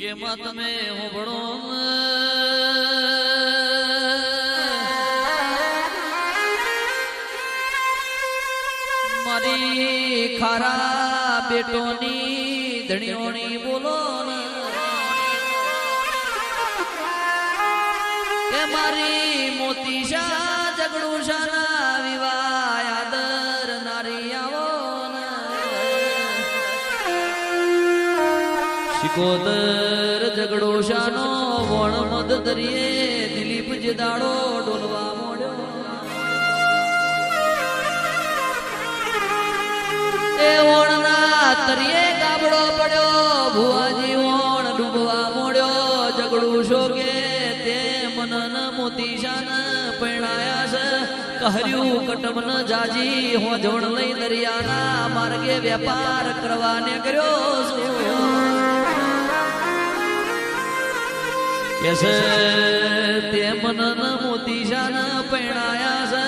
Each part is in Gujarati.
એમાં તમે હોબળો મારી ખારા બેટોની ધણીઓની બોલો કે મારી મોતી શાહ ઝઘડું શાના વિવાહ આદર નારી આવો શિકોદર ઝઘડો શાનો વણ મદ દરિયે દિલીપ જે દાડો ડોલવા મોડ્યો એ વણના તરિયે ગાબડો પડ્યો ભુવાજી વણ ડૂબવા મોડ્યો ઝઘડું શોકે તે મનન મોતી શાન પરણાયા છે કહર્યું કટમન જાજી હોજવણ લઈ દરિયાના માર્ગે વેપાર કરવાને કર્યો કેસે તે મનન મોતી શાન પરણાયા છે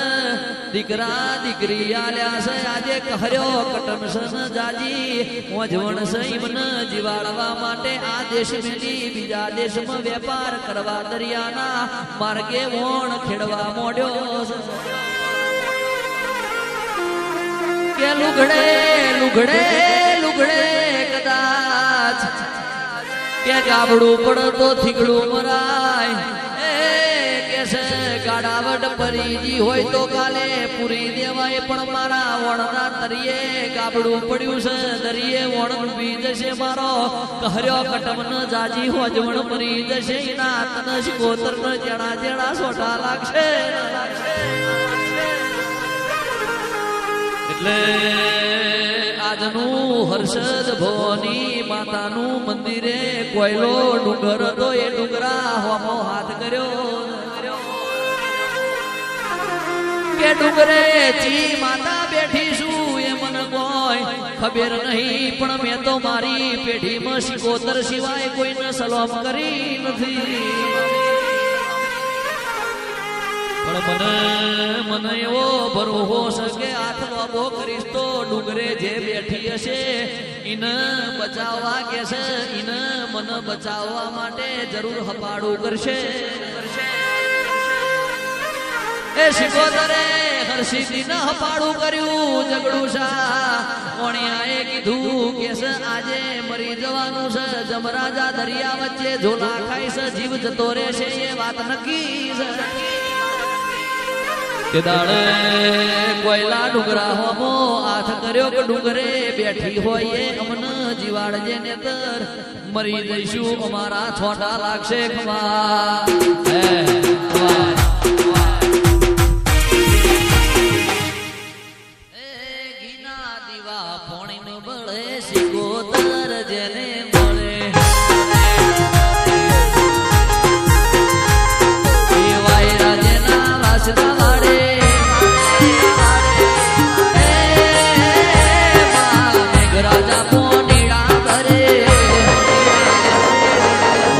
દીકરા દીકરી આલ્યા છે આજે કહર્યો કટમ સન જાજી હોજવણ સઈ મન જીવાડવા માટે આ દેશ મેલી બીજા દેશમાં વેપાર કરવા દરિયાના માર્ગે વણ ખેડવા મોડ્યો કે લુગડે લુગડે લુગડે કદાચ કે ગાબડું પડતો થીગડું મરાય એ કેસે ગાડાવડ પરીજી હોય તો કાલે પૂરી દેવાય પણ મારા વણના તરીએ ગાબડું પડ્યું છે દરિયે વણ ડૂબી જશે મારો કહર્યો કટમન જાજી હોજવણ મરી જશે ના તન શિકોતર ન જણા જણા સોટા લાગશે એટલે આજનું હર્ષદ ભવાની માતાનું મંદિરે કોયલો ડુંગર તો એ ડુંગરા હોમો હાથ કર્યો કે ડુંગરે ચી માતા બેઠી છું એ મને કોઈ ખબર નહીં પણ મેં તો મારી પેઢીમાં શિકોતર સિવાય કોઈને સલામ કરી નથી પણ મને એવો ભરોસો છે કે હાથ વાબો કરીશ તો ડુંગરે જે બેઠી હશે એને બચાવવા કે છે એને મને બચાવવા માટે જરૂર હપાડું કરશે એ શિકોતરે હર્ષિદી ન હપાડું કર્યું ઝઘડું શા કોણિયાએ કીધું કે છે આજે મરી જવાનું છે જમરાજા દરિયા વચ્ચે ઝોલા ખાઈ છે જીવ જતો રહેશે એ વાત નક્કી છે કે દાડે કોયલા ડુંગરા હોમો હાથ કર્યો કે ડુંગરે બેઠી હોય એ અમને જીવાડજે નેતર મરી જઈશું અમારા છોટા લાગશે ઘીના દીવા પોણી નો બળે શિકોતર જેને મળે એ વાયરા જેના વાસદા વાળે રાજા પોનીડા ભરે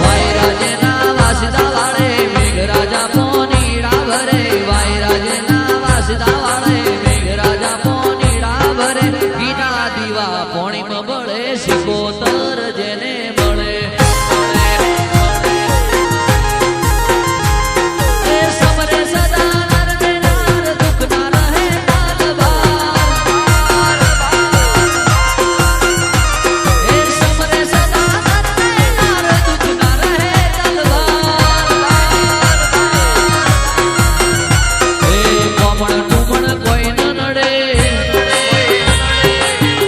વાયરાજના વાસદા વાળે મેઘરાજા પોનીડા ભરે વાયરાજના વાસદા વાળે મેઘરાજા પોનીડા ભરે ઘીના દીવા પોણીમાં બળે શિકોતર જેને મળે સમરે સદા નરને નાર દુઃખ ના રહે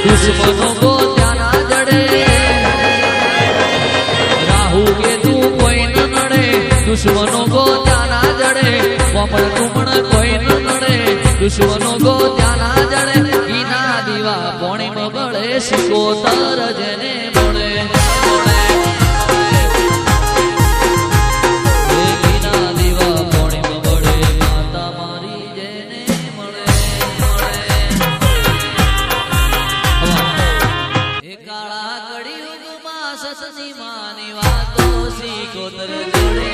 દુશ્મનો ગો ત્યાના જડે રાહુ કેતુ કોઈ ન નડે દુશ્મનો ગો ત્યાના જડે કોમળ ટુમણ કોઈ ન નડે દુશ્મનો ગો ત્યાના જડે ઘીના દીવા પોણીમાં બળે શિકોતર જેને મળે ઘીના દીવા પોણીમાં બળે માતા મારી જેને મળે કાળા કળિયુગમાં સસની માની વાતો શિકોતર જોડે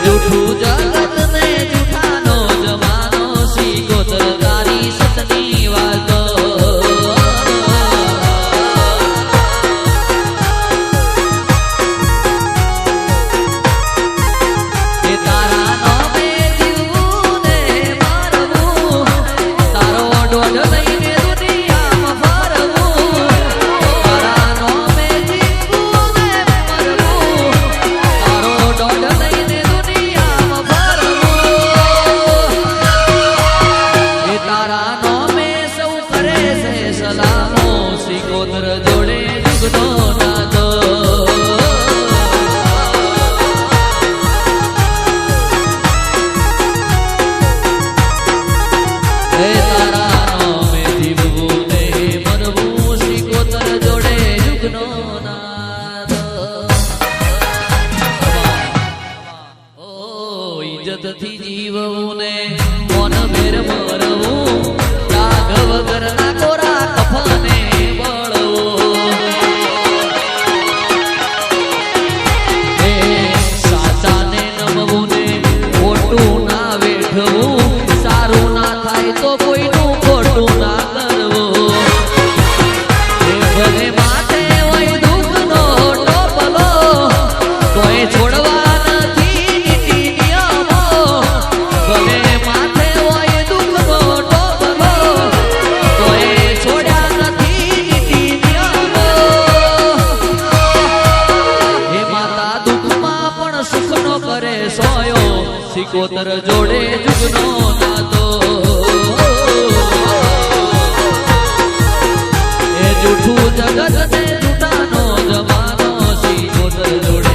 જૂઠું જગત ને જૂઠાનો સુખથી જીવવું ને મોન મેર મરવું ત્યાગ વગરના કોરા કફને બળવું હે સાચાને નમવું ને ખોટું ના વેઠવું સારું ના થાય તો કોઈનું ખોટું ના કરવું હે ભલે માથે હોય દુઃખનો ટોપલો તોય છોડવા નથી નીતિ નિયમો ભલે માથે હોય દુઃખનો ટોપલો તોય છોડ્યા નથી નીતિ નિયમો હે માતા દુઃખમાં પણ સુખનો કરે સોયો સિકોતર જોડે જુગનો નાતો એ જૂઠું જગત ને જૂઠાનો જમાનો સિકોતર જોડે